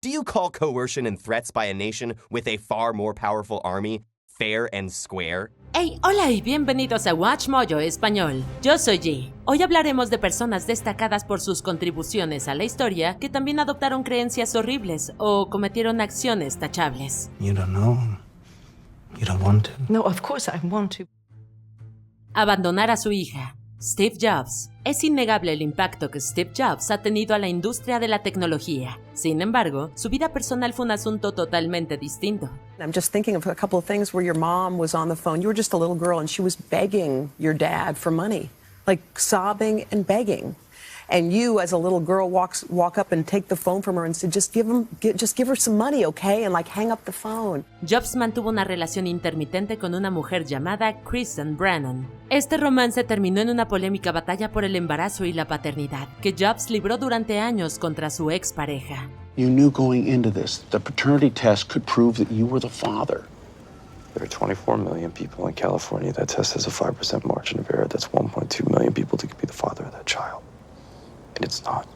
Do you call coercion and threats by a nation with a far more powerful army fair and square? Hey, hola y bienvenidos a Watch Mojo Español. Yo soy G. Hoy hablaremos de personas destacadas por sus contribuciones a la historia que también adoptaron creencias horribles o cometieron acciones tachables. You don't know. You don't want to. No, of course I want to. Abandonar a su hija. Steve Jobs. Es innegable el impacto que Steve Jobs ha tenido a la industria de la tecnología. Sin embargo, su vida personal fue un asunto totalmente distinto. I'm just thinking of a couple of things where your mom was on the phone. You were just a little girl and she was begging your dad for money, like sobbing and begging. And you, as a little girl, walk up and take the phone from her and say, just give her some money, okay? And like hang up the phone. Jobs mantuvo una relación intermitente con una mujer llamada Kristen Brennan. Este romance terminó en una polémica batalla por el embarazo y la paternidad, que Jobs libró durante años contra su expareja. You knew going into this, the paternity test could prove that you were the father. There are 24 million people in California. That test has a 5% margin of error. That's 1.2 million people that could be the father of that child. And it's not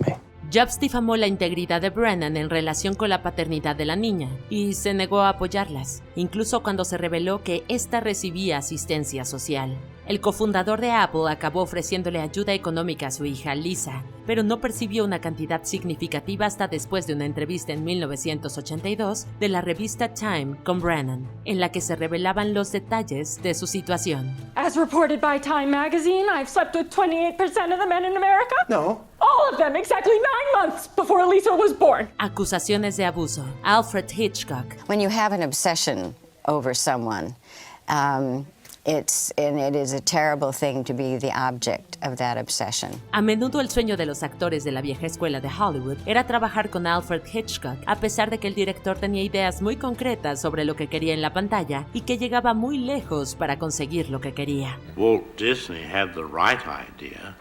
me. Jobs difamó la integridad de Brennan en relación con la paternidad de la niña y se negó a apoyarlas, incluso cuando se reveló que ésta recibía asistencia social. El cofundador de Apple acabó ofreciéndole ayuda económica a su hija Lisa, pero no percibió una cantidad significativa hasta después de una entrevista en 1982 de la revista Time con Brennan, en la que se revelaban los detalles de su situación. As reported by Time magazine, I've slept with 28% of the men in America. No. All of them exactly 9 months before Lisa was born. Acusaciones de abuso. Alfred Hitchcock. When you have an obsession over someone, it is a terrible thing to be the object of that obsession. A menudo el sueño de los actores de la vieja escuela de Hollywood era trabajar con Alfred Hitchcock, a pesar de que el director tenía ideas muy concretas sobre lo que quería en la pantalla y que llegaba muy lejos para conseguir lo que quería. Walt Disney had the right idea.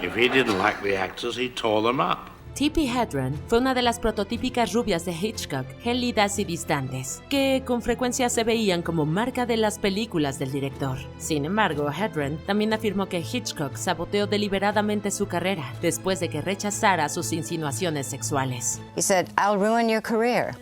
If he didn't like the actors, he tore them up. Tippi Hedren fue una de las prototípicas rubias de Hitchcock, gélidas y distantes, que con frecuencia se veían como marca de las películas del director. Sin embargo, Hedren también afirmó que Hitchcock saboteó deliberadamente su carrera después de que rechazara sus insinuaciones sexuales. He said, "I'll ruin your career."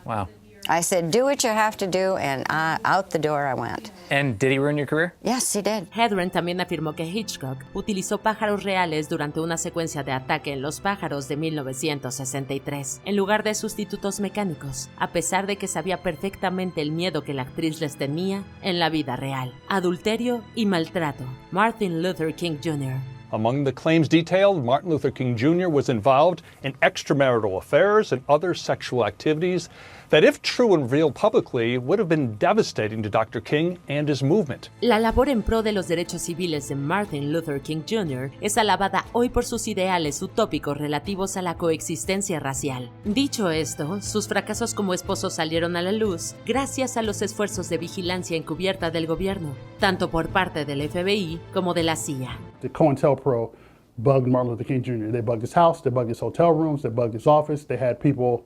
Wow. I said, "Do what you have to do," and out the door I went. And did he ruin your career? Yes, he did. Hedren también afirmó que Hitchcock utilizó pájaros reales durante una secuencia de Ataque en los pájaros de 1963, en lugar de sustitutos mecánicos, a pesar de que sabía perfectamente el miedo que la actriz les tenía en la vida real. Adulterio y maltrato. Martin Luther King Jr. Among the claims detailed, Martin Luther King Jr. was involved in extramarital affairs and other sexual activities that, if true and revealed publicly, would have been devastating to Dr. King and his movement. La labor en pro de los derechos civiles de Martin Luther King Jr. es alabada hoy por sus ideales utópicos relativos a la coexistencia racial. Dicho esto, sus fracasos como esposo salieron a la luz gracias a los esfuerzos de vigilancia encubierta del gobierno, tanto por parte del FBI como de la CIA. The COINTELPRO bugged Martin Luther King Jr. They bugged his house, they bugged his hotel rooms, they bugged his office. They had people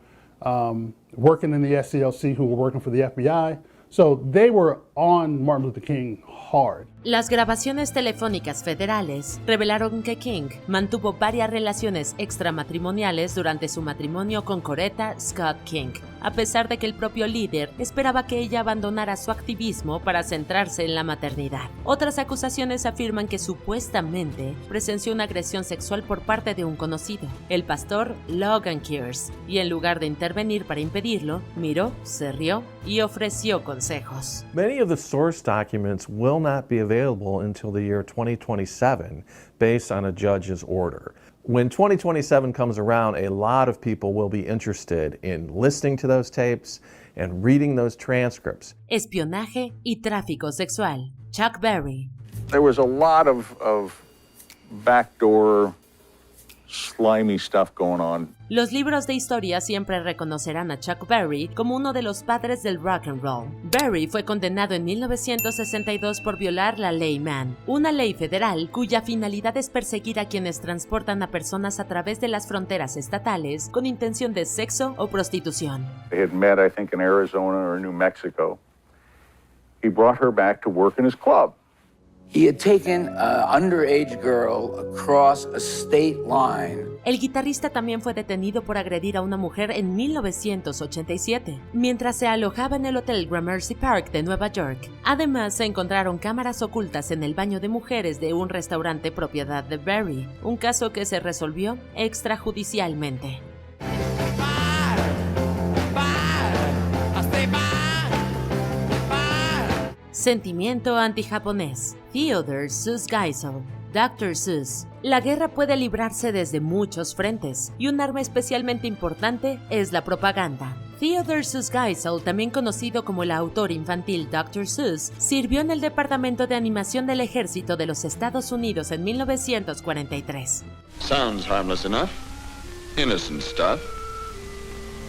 working in the SCLC who were working for the FBI. So they were on Martin Luther King hard. Las grabaciones telefónicas federales revelaron que King mantuvo varias relaciones extramatrimoniales durante su matrimonio con Coretta Scott King, a pesar de que el propio líder esperaba que ella abandonara su activismo para centrarse en la maternidad. Otras acusaciones afirman que supuestamente presenció una agresión sexual por parte de un conocido, el pastor Logan Kears, y en lugar de intervenir para impedirlo, miró, se rió y ofreció consejos. Many of the source documents will not be available until the year 2027 based on a judge's order. When 2027 comes around, a lot of people will be interested in listening to those tapes and reading those transcripts. Espionaje y tráfico sexual. Chuck Berry. There was a lot of backdoor, slimy stuff going on. Los libros de historia siempre reconocerán a Chuck Berry como uno de los padres del rock and roll. Berry fue condenado en 1962 por violar la Ley Mann, una ley federal cuya finalidad es perseguir a quienes transportan a personas a través de las fronteras estatales con intención de sexo o prostitución. They had met, I think, in Arizona or New Mexico. He brought her back to work in his club. He had taken an underage girl across a state line. El guitarrista también fue detenido por agredir a una mujer en 1987, mientras se alojaba en el Hotel Gramercy Park de Nueva York. Además, se encontraron cámaras ocultas en el baño de mujeres de un restaurante propiedad de Berry, un caso que se resolvió extrajudicialmente. Sentimiento antijaponés. Theodore Seuss Geisel. Dr. Seuss. La guerra puede librarse desde muchos frentes, y un arma especialmente importante es la propaganda. Theodore Seuss Geisel, también conocido como el autor infantil Dr. Seuss, sirvió en el Departamento de Animación del Ejército de los Estados Unidos en 1943. Sounds harmless enough. Innocent stuff.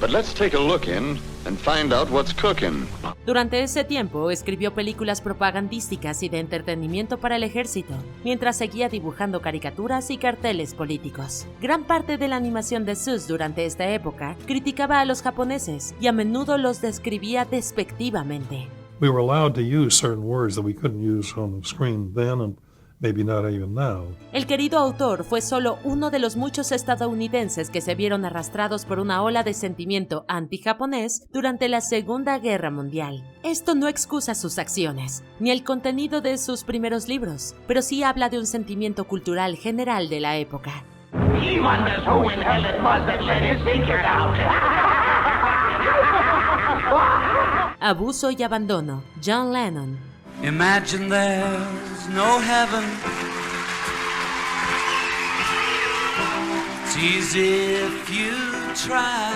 But let's take a look in and find out what's cooking. Durante ese tiempo, escribió películas propagandísticas y de entretenimiento para el ejército, mientras seguía dibujando caricaturas y carteles políticos. Gran parte de la animación de Seuss durante esta época criticaba a los japoneses y a menudo los describía despectivamente. We were allowed to use certain words that we couldn't use on the screen then and maybe not even now. El querido autor fue solo uno de los muchos estadounidenses que se vieron arrastrados por una ola de sentimiento anti-japonés durante la Segunda Guerra Mundial. Esto no excusa sus acciones, ni el contenido de sus primeros libros, pero sí habla de un sentimiento cultural general de la época. He wonders who in hell it was that let his secret out. Abuso y abandono. John Lennon. Imagine there's no heaven. It's easy if you try.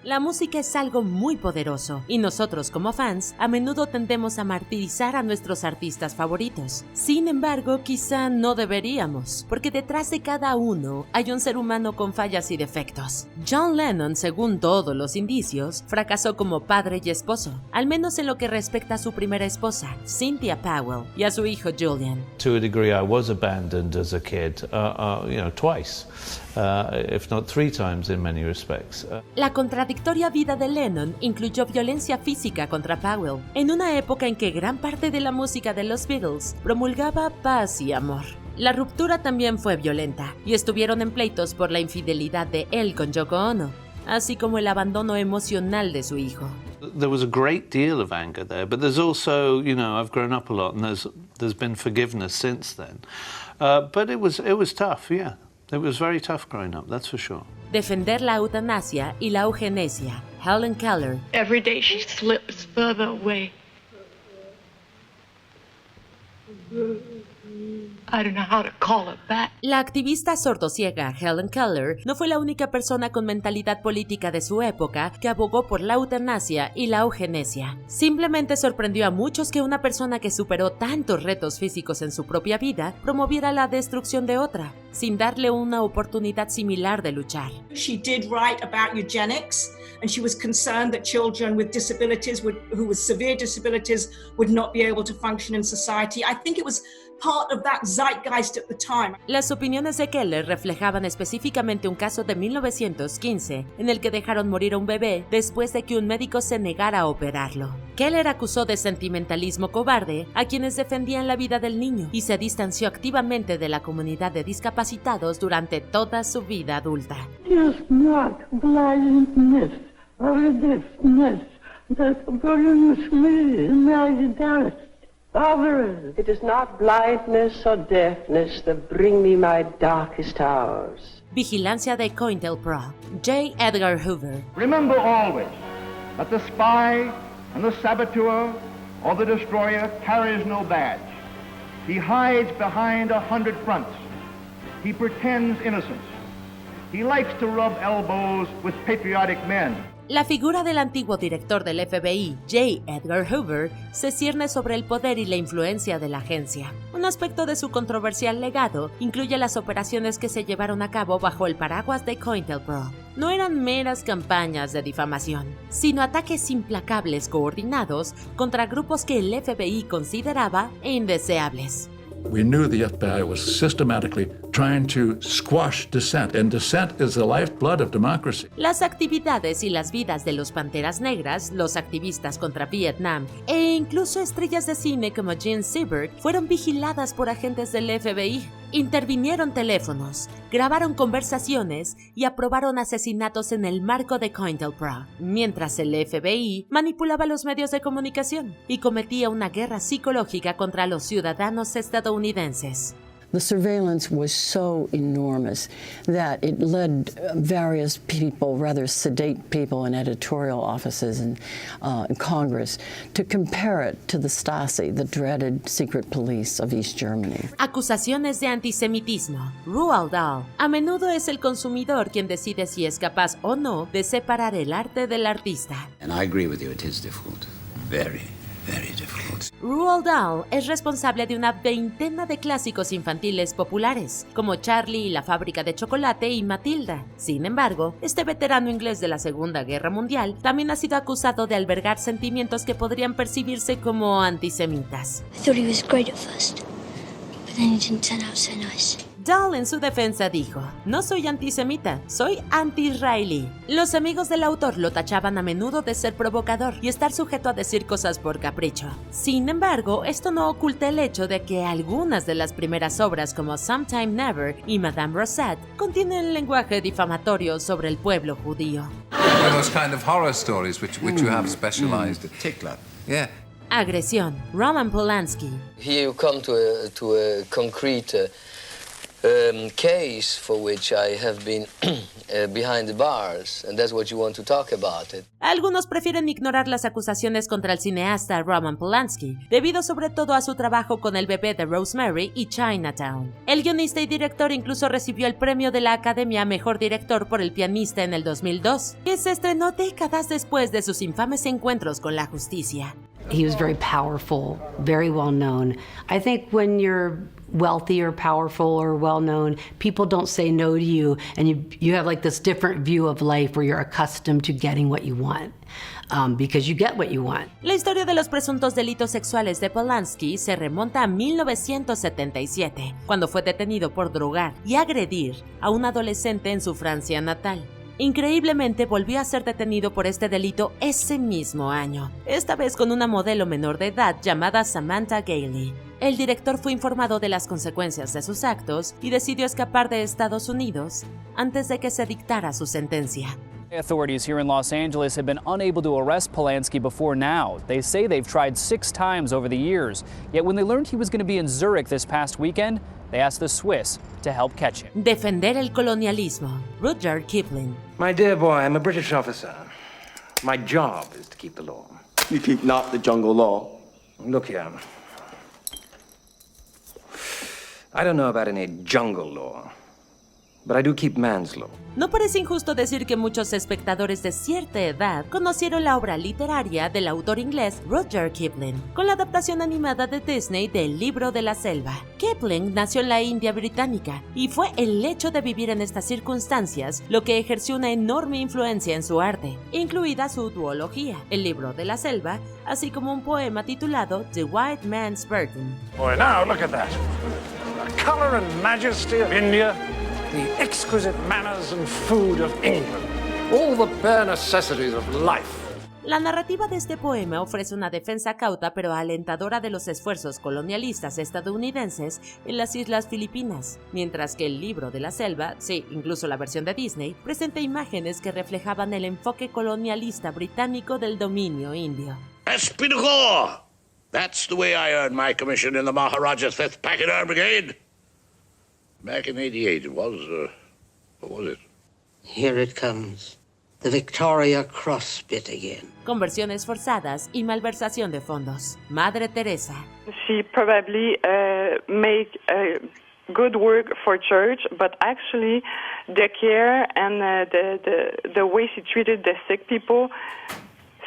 La música es algo muy poderoso, y nosotros como fans a menudo tendemos a martirizar a nuestros artistas favoritos. Sin embargo, quizá no deberíamos, porque detrás de cada uno hay un ser humano con fallas y defectos. John Lennon, según todos los indicios, fracasó como padre y esposo, al menos en lo que respecta a su primera esposa, Cynthia Powell, y a su hijo Julian. To a degree, I was abandoned as a kid, twice. If not 3 times in many respects. La contradictoria vida de Lennon incluyó violencia física contra Powell, en una época en que gran parte de la música de los Beatles promulgaba paz y amor. La ruptura también fue violenta, y estuvieron en pleitos por la infidelidad de él con Yoko Ono, así como el abandono emocional de su hijo. There was a great deal of anger there, but there's also, I've grown up a lot, and there's been forgiveness since then. But it was tough, yeah. It was very tough growing up, that's for sure. Defender la eutanasia y la eugenesia. Helen Keller. Every day she slips further away. I don't know how to call her back. La activista sordociega Helen Keller no fue la única persona con mentalidad política de su época que abogó por la eutanasia y la eugenesia. Simplemente sorprendió a muchos que una persona que superó tantos retos físicos en su propia vida promoviera la destrucción de otra, sin darle una oportunidad similar de luchar. She did write about eugenics, and she was concerned that children with disabilities, who with severe disabilities, would not be able to function in society. I think it was part of that zeitgeist at the time. Las opiniones de Keller reflejaban específicamente un caso de 1915 en el que dejaron morir a un bebé después de que un médico se negara a operarlo. Keller acusó de sentimentalismo cobarde a quienes defendían la vida del niño y se distanció activamente de la comunidad de discapacitados durante toda su vida adulta. Just not blindness or deafness that brings me my darkest hours. It is not blindness or deafness that bring me my darkest hours. Vigilancia de COINTELPRO. J. Edgar Hoover. Remember always that the spy and the saboteur or the destroyer carries no badge. He hides behind 100 fronts. He pretends innocence. He likes to rub elbows with patriotic men. La figura del antiguo director del FBI, J. Edgar Hoover, se cierne sobre el poder y la influencia de la agencia. Un aspecto de su controversial legado incluye las operaciones que se llevaron a cabo bajo el paraguas de COINTELPRO. No eran meras campañas de difamación, sino ataques implacables coordinados contra grupos que el FBI consideraba indeseables. We knew the FBI was systematically trying to squash dissent, and dissent is the lifeblood of democracy. Las actividades y las vidas de los Panteras Negras, los activistas contra Vietnam e incluso estrellas de cine como Gene Seberg fueron vigiladas por agentes del FBI. Intervinieron teléfonos, grabaron conversaciones y aprobaron asesinatos en el marco de COINTELPRO, mientras el FBI manipulaba los medios de comunicación y cometía una guerra psicológica contra los ciudadanos estadounidenses. The surveillance was so enormous that it led various people, rather sedate people in editorial offices and in Congress, to compare it to the Stasi, the dreaded secret police of East Germany. Acusaciones de antisemitismo. Roald Dahl. A menudo es el consumidor quien decide si es capaz o no de separar el arte del artista. And I agree with you, it is difficult. Very difficult. Roald Dahl es responsable de una veintena de clásicos infantiles populares, como Charlie y la fábrica de chocolate y Matilda. Sin embargo, este veterano inglés de la Segunda Guerra Mundial también ha sido acusado de albergar sentimientos que podrían percibirse como antisemitas. I thought he was great at first, but then he didn't turn out so nice. Dahl en su defensa dijo: "No soy antisemita, soy anti-israelí". Los amigos del autor lo tachaban a menudo de ser provocador y estar sujeto a decir cosas por capricho. Sin embargo, esto no oculta el hecho de que algunas de las primeras obras como Sometime Never y Madame Rosette contienen lenguaje difamatorio sobre el pueblo judío. Those kind of horror stories which you have specialized in. Tickler. Yeah. Agresión. Roman Polanski. Here you come to a concrete case for which I have been behind the bars, and that's what you want to talk about it. Algunos prefieren ignorar las acusaciones contra el cineasta Roman Polanski, debido sobre todo a su trabajo con El bebé de Rosemary y Chinatown. El guionista y director incluso recibió el premio de la Academia a Mejor Director por El pianista en el 2002, que se estrenó décadas después de sus infames encuentros con la justicia. He was very powerful, very well known. I think when you're wealthy or powerful or well known, people don't say no to you, and you have like this different view of life where you're accustomed to getting what you want. Because you get what you want. La historia de los presuntos delitos sexuales de Polanski se remonta a 1977, cuando fue detenido por drogar y agredir a un adolescente en su Francia natal. Increíblemente volvió a ser detenido por este delito ese mismo año, esta vez con una modelo menor de edad llamada Samantha Gailey. El director fue informado de las consecuencias de sus actos y decidió escapar de Estados Unidos antes de que se dictara su sentencia. Authorities here in Los Angeles have been unable to arrest Polanski before now. They say they've tried 6 times over the years. Yet when they learned he was going to be in Zurich this past weekend, they asked the Swiss to help catch him. Defender el colonialismo. Rudyard Kipling. My dear boy, I'm a British officer. My job is to keep the law. You keep not the jungle law. Look here. I don't know about any jungle law, but I do keep man's law. No parece injusto decir que muchos espectadores de cierta edad conocieron la obra literaria del autor inglés Rudyard Kipling, con la adaptación animada de Disney del Libro de la Selva. Kipling nació en la India británica y fue el hecho de vivir en estas circunstancias lo que ejerció una enorme influencia en su arte, incluida su duología, El Libro de la Selva, así como un poema titulado The White Man's Burden. Boy, now look at that. The color and majesty of India. The exquisite manners and food of England, all the bare necessities of life. La narrativa de este poema ofrece una defensa cauta pero alentadora de los esfuerzos colonialistas estadounidenses en las Islas Filipinas, mientras que El Libro de la Selva, sí, incluso la versión de Disney, presenta imágenes que reflejaban el enfoque colonialista británico del dominio indio. Espinugor! That's the way I earned my commission in the Maharaja's 5th Packet Arm Brigade. Back in 88, it was, what was it? Here it comes. The Victoria Cross bit again. Conversiones forzadas y malversación de fondos. Madre Teresa. She probably make good work for church, but actually the care and the way she treated the sick people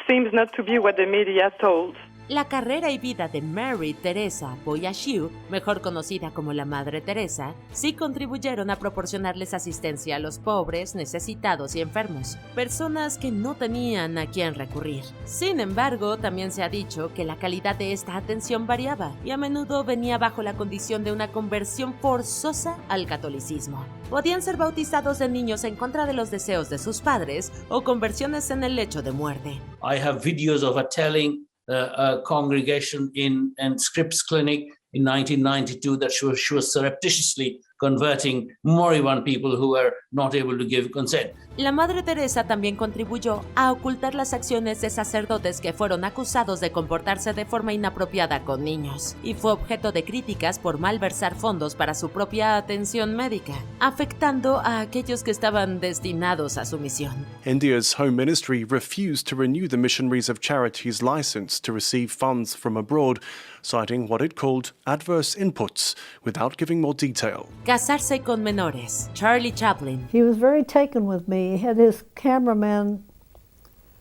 seems not to be what the media told. La carrera y vida de Mary Teresa Boyachiu, mejor conocida como la Madre Teresa, sí contribuyeron a proporcionarles asistencia a los pobres, necesitados y enfermos, personas que no tenían a quién recurrir. Sin embargo, también se ha dicho que la calidad de esta atención variaba y a menudo venía bajo la condición de una conversión forzosa al catolicismo. Podían ser bautizados de niños en contra de los deseos de sus padres o conversiones en el lecho de muerte. I have videos of her telling a congregation in Scripps Clinic in 1992 that she was surreptitiously converting moribund people who were not able to give consent. La Madre Teresa también contribuyó a ocultar las acciones de sacerdotes que fueron acusados de comportarse de forma inapropiada con niños, y fue objeto de críticas por malversar fondos para su propia atención médica, afectando a aquellos que estaban destinados a su misión. India's Home Ministry refused to renew the Missionaries of Charity's license to receive funds from abroad, citing what it called adverse inputs, without giving more detail. Casarse con menores. Charlie Chaplin. He was very taken with me. He had his cameraman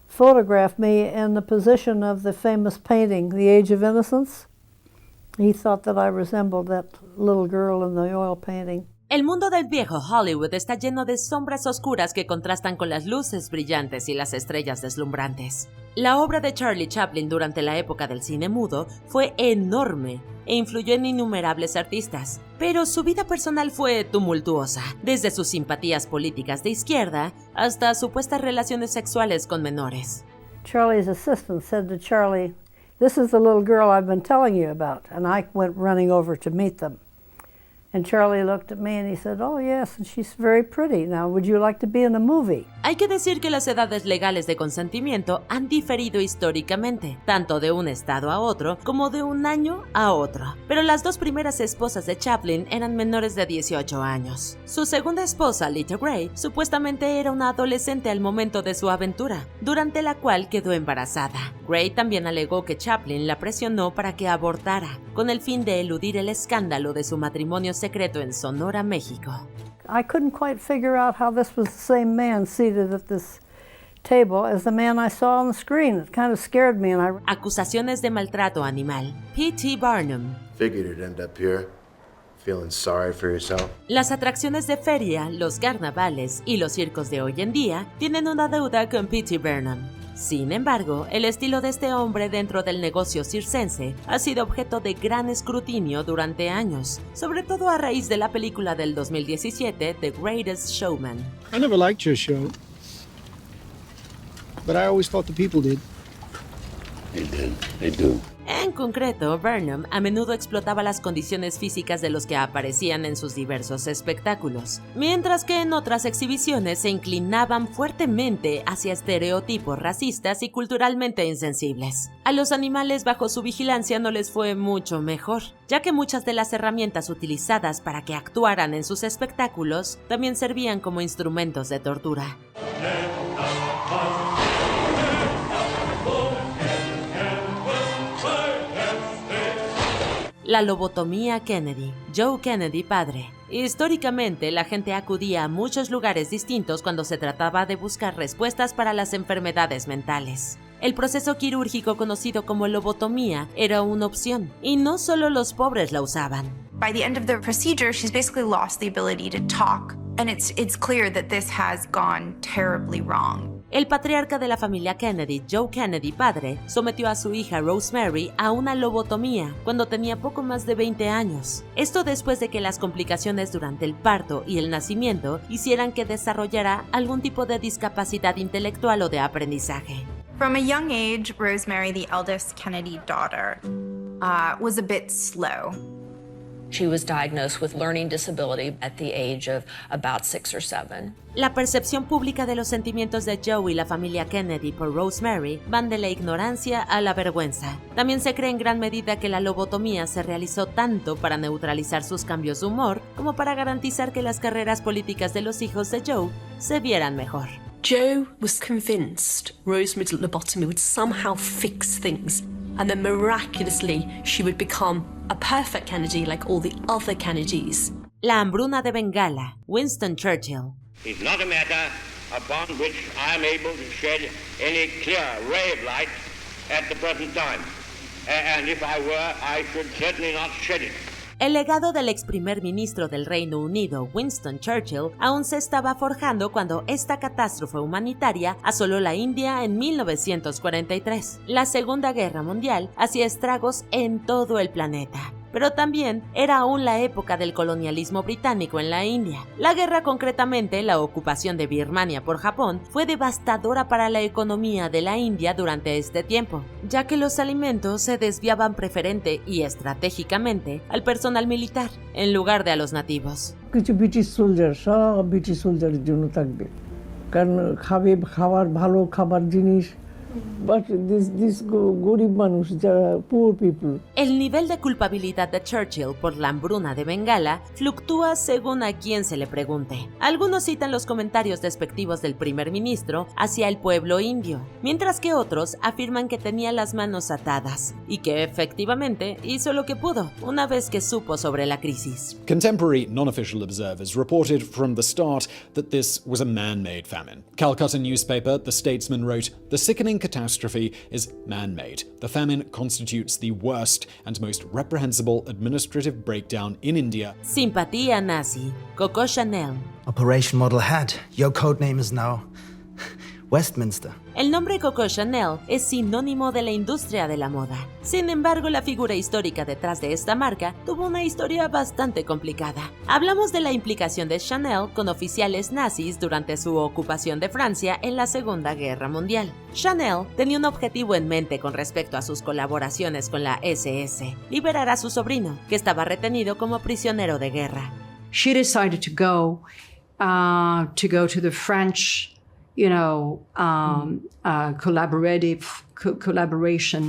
photograph me in the position of the famous painting, The Age of Innocence. He thought that I resembled that little girl in the oil painting. El mundo del viejo Hollywood está lleno de sombras oscuras que contrastan con las luces brillantes y las estrellas deslumbrantes. La obra de Charlie Chaplin durante la época del cine mudo fue enorme e influyó en innumerables artistas, pero su vida personal fue tumultuosa, desde sus simpatías políticas de izquierda hasta supuestas relaciones sexuales con menores. Charlie's assistant said to Charlie, "This is the little girl I've been telling you about," and I went running over to meet them. And Charlie looked at me and he said, "Oh yes, and she's very pretty. Now, would you like to be in a movie?" Hay que decir que las edades legales de consentimiento han diferido históricamente, tanto de un estado a otro como de un año a otro. Pero las dos primeras esposas de Chaplin eran menores de 18 años. Su segunda esposa, Lita Grey, supuestamente era una adolescente al momento de su aventura, durante la cual quedó embarazada. Grey también alegó que Chaplin la presionó para que abortara, con el fin de eludir el escándalo de su matrimonio secreto en Sonora, México. I couldn't quite figure out how this was the same man seated at this table as the man I saw on the screen. It kind of scared me, and Acusaciones de maltrato animal. P.T. Barnum. Figured you'd end up here, feeling sorry for yourself. Las atracciones de feria, los carnavales y los circos de hoy en día tienen una deuda con P.T. Barnum. Sin embargo, el estilo de este hombre dentro del negocio circense ha sido objeto de gran escrutinio durante años, sobre todo a raíz de la película del 2017, The Greatest Showman. I never liked your show, but I always thought the people did. They do. En concreto, Barnum a menudo explotaba las condiciones físicas de los que aparecían en sus diversos espectáculos, mientras que en otras exhibiciones se inclinaban fuertemente hacia estereotipos racistas y culturalmente insensibles. A los animales bajo su vigilancia no les fue mucho mejor, ya que muchas de las herramientas utilizadas para que actuaran en sus espectáculos también servían como instrumentos de tortura. La lobotomía Kennedy. Joe Kennedy padre. Históricamente, la gente acudía a muchos lugares distintos cuando se trataba de buscar respuestas para las enfermedades mentales. El proceso quirúrgico conocido como lobotomía era una opción, y no solo los pobres la usaban. By the end of the procedure, she's basically lost the ability to talk, and it's clear that this has gone terribly wrong. El patriarca de la familia Kennedy, Joe Kennedy padre, sometió a su hija Rosemary a una lobotomía cuando tenía poco más de 20 años. Esto después de que las complicaciones durante el parto y el nacimiento hicieran que desarrollara algún tipo de discapacidad intelectual o de aprendizaje. From a young age, Rosemary, the eldest Kennedy daughter, was a bit slow. She was diagnosed with learning disability at the age of about 6 or 7. La percepción pública de los sentimientos de Joe y la familia Kennedy por Rosemary van de la ignorancia a la vergüenza. También se cree en gran medida que la lobotomía se realizó tanto para neutralizar sus cambios de humor como para garantizar que las carreras políticas de los hijos de Joe se vieran mejor. Joe was convinced Rosemary's lobotomy would somehow fix things, and then miraculously she would become a perfect Kennedy like all the other Kennedys. La hambruna de Bengala. Winston Churchill. It's not a matter upon which I am able to shed any clear ray of light at the present time. and if I were, I should certainly not shed it. El legado del ex primer ministro del Reino Unido, Winston Churchill, aún se estaba forjando cuando esta catástrofe humanitaria asoló la India en 1943. La Segunda Guerra Mundial hacía estragos en todo el planeta. Pero también era aún la época del colonialismo británico en la India. La guerra, concretamente la ocupación de Birmania por Japón, fue devastadora para la economía de la India durante este tiempo, ya que los alimentos se desviaban preferente y estratégicamente al personal militar, en lugar de a los nativos. কিছু British soldier সব ব্রিটিশ সোলজারের জন্য থাকবে কারণ খাবার ভালো খাবার জিনিস but this গরিব মানুষ যারা poor people. El nivel de culpabilidad de Churchill por la hambruna de Bengala fluctúa según a quien se le pregunte. Algunos citan los comentarios despectivos del primer ministro hacia el pueblo indio, mientras que otros afirman que tenía las manos atadas y que efectivamente hizo lo que pudo una vez que supo sobre la crisis. Contemporary non-official observers reported from the start that this was a man-made famine. Calcutta newspaper The Statesman wrote, "The sickening catastrophe is man-made. The famine constitutes the worst and most reprehensible administrative breakdown in India." Simpatía nazi. Coco Chanel. Operation Model Hat. Your code name is now Westminster. El nombre Coco Chanel es sinónimo de la industria de la moda. Sin embargo, la figura histórica detrás de esta marca tuvo una historia bastante complicada. Hablamos de la implicación de Chanel con oficiales nazis durante su ocupación de Francia en la Segunda Guerra Mundial. Chanel tenía un objetivo en mente con respecto a sus colaboraciones con la SS: liberar a su sobrino, que estaba retenido como prisionero de guerra. She decided to go to the French collaboration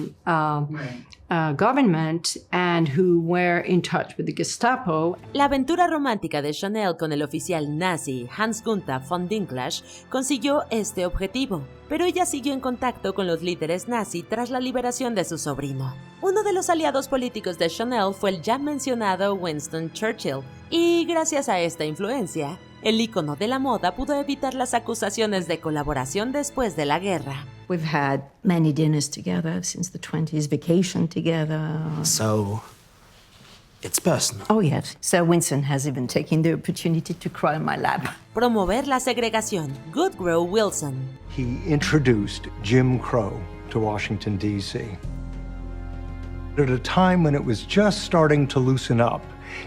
government and who were in touch with the Gestapo. La aventura romántica de Chanel con el oficial nazi Hans Gunther von Dinklage consiguió este objetivo, pero ella siguió en contacto con los líderes nazi tras la liberación de su sobrino. Uno de los aliados políticos de Chanel fue el ya mencionado Winston Churchill, y gracias a esta influencia, el ícono de la moda pudo evitar las acusaciones de colaboración después de la guerra. We've had many dinners together since the 20s, vacation together. So, it's personal. Oh yes. Sir Winston has even taken the opportunity to cry on my lap. Promover la segregación. Woodrow Wilson. He introduced Jim Crow to Washington, D.C. At a time when it was just starting to loosen up,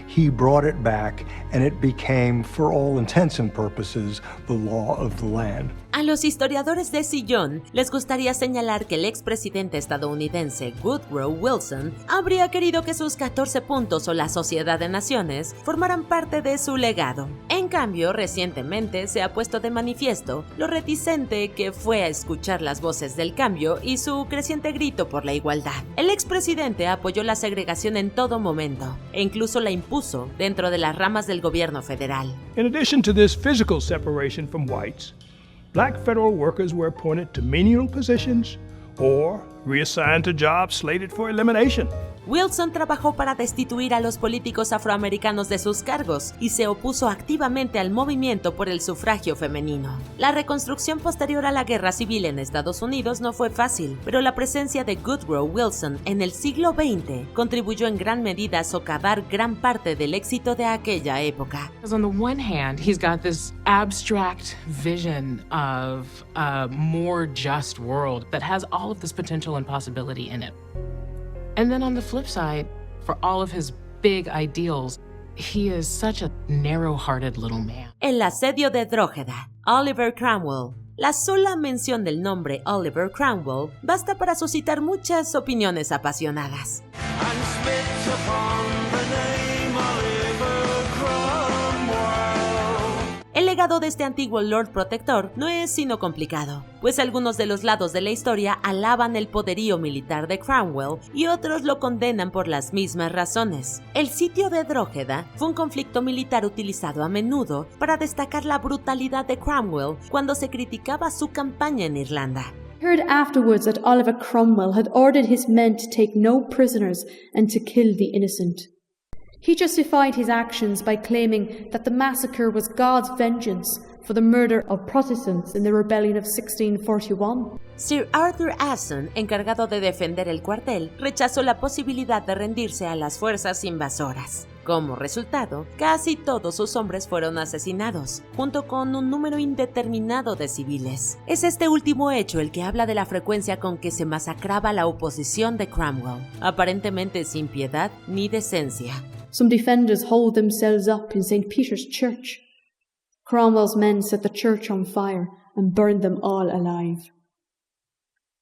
he brought it back, and it became, for all intents and purposes, the law of the land. A los historiadores de sillón les gustaría señalar que el expresidente estadounidense Woodrow Wilson habría querido que sus 14 puntos o la Sociedad de Naciones formaran parte de su legado. En cambio, recientemente se ha puesto de manifiesto lo reticente que fue a escuchar las voces del cambio y su creciente grito por la igualdad. El expresidente apoyó la segregación en todo momento e incluso la impuso dentro de las ramas del gobierno federal. In addition to this physical separation from whites, black federal workers were appointed to menial positions or reassigned to jobs slated for elimination. Wilson trabajó para destituir a los políticos afroamericanos de sus cargos y se opuso activamente al movimiento por el sufragio femenino. La reconstrucción posterior a la guerra civil en Estados Unidos no fue fácil, pero la presencia de Woodrow Wilson en el siglo XX contribuyó en gran medida a socavar gran parte del éxito de aquella época. On the one hand, he's got this abstract vision of a more just world that has all of this potential and possibility in it. And then on the flip side, for all of his big ideals, he is such a narrow-hearted little man. El asedio de Drógeda, Oliver Cromwell. La sola mención del nombre Oliver Cromwell basta para suscitar muchas opiniones apasionadas. El legado de este antiguo Lord Protector no es sino complicado, pues algunos de los lados de la historia alaban el poderío militar de Cromwell y otros lo condenan por las mismas razones. El sitio de Drógeda fue un conflicto militar utilizado a menudo para destacar la brutalidad de Cromwell cuando se criticaba su campaña en Irlanda. Heard afterwards that Oliver Cromwell had ordered his men to take no prisoners and to kill the innocent. He justified his actions by claiming that the massacre was God's vengeance for the murder of Protestants in the rebellion of 1641. Sir Arthur Aston, encargado de defender el cuartel, rechazó la posibilidad de rendirse a las fuerzas invasoras. Como resultado, casi todos sus hombres fueron asesinados, junto con un número indeterminado de civiles. Es este último hecho el que habla de la frecuencia con que se masacraba la oposición de Cromwell, aparentemente sin piedad ni decencia. Some defenders hold themselves up in St. Peter's Church. Cromwell's men set the church on fire and burned them all alive.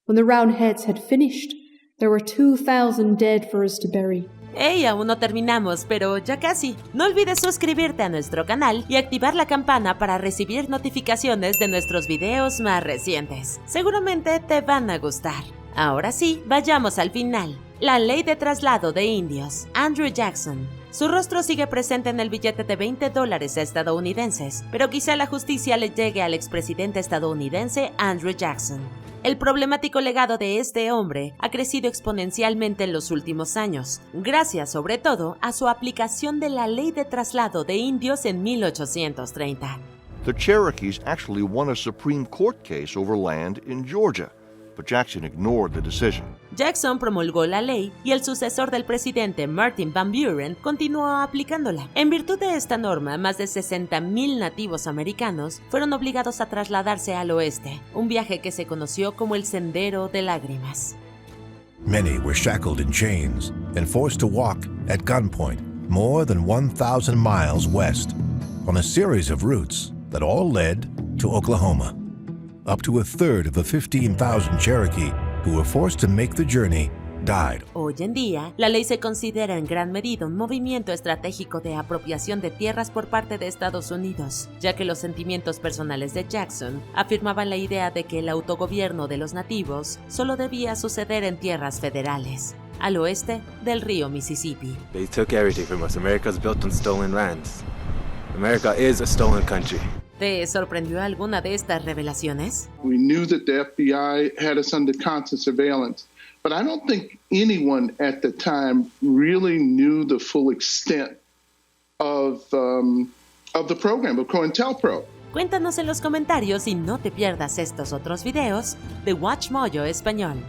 When the Roundheads had finished, there were 2,000 dead for us to bury. ¡Hey! Aún no terminamos, pero ya casi. No olvides suscribirte a nuestro canal y activar la campana para recibir notificaciones de nuestros videos más recientes. Seguramente te van a gustar. Ahora sí, vayamos al final. La ley de traslado de indios. Andrew Jackson. Su rostro sigue presente en el billete de $20 estadounidenses, pero quizá la justicia le llegue al expresidente estadounidense Andrew Jackson. El problemático legado de este hombre ha crecido exponencialmente en los últimos años, gracias sobre todo a su aplicación de la ley de traslado de indios en 1830. The Cherokees actually won a Supreme Court case over land in Georgia, but Jackson ignored the decision. Jackson promulgó la ley y el sucesor del presidente Martin Van Buren continuó aplicándola. En virtud de esta norma, más de 60,000 nativos americanos fueron obligados a trasladarse al oeste, un viaje que se conoció como el Sendero de Lágrimas. Many were shackled in chains and forced to walk at gunpoint more than 1,000 miles west on a series of routes that all led to Oklahoma. Up to a third of the 15,000 Cherokee who were forced to make the journey died. Hoy en día, la ley se considera en gran medida un movimiento estratégico de apropiación de tierras por parte de Estados Unidos, ya que los sentimientos personales de Jackson afirmaban la idea de que el autogobierno de los nativos solo debía suceder en tierras federales, al oeste del río Mississippi. They took everything from us. America's built on stolen lands. America is a stolen country. ¿Te sorprendió alguna de estas revelaciones? We knew that the FBI had us under constant surveillance, but I don't think anyone at the time really knew the full extent of the program, of COINTELPRO. Cuéntanos en los comentarios y no te pierdas estos otros videos de Watch Mojo Español.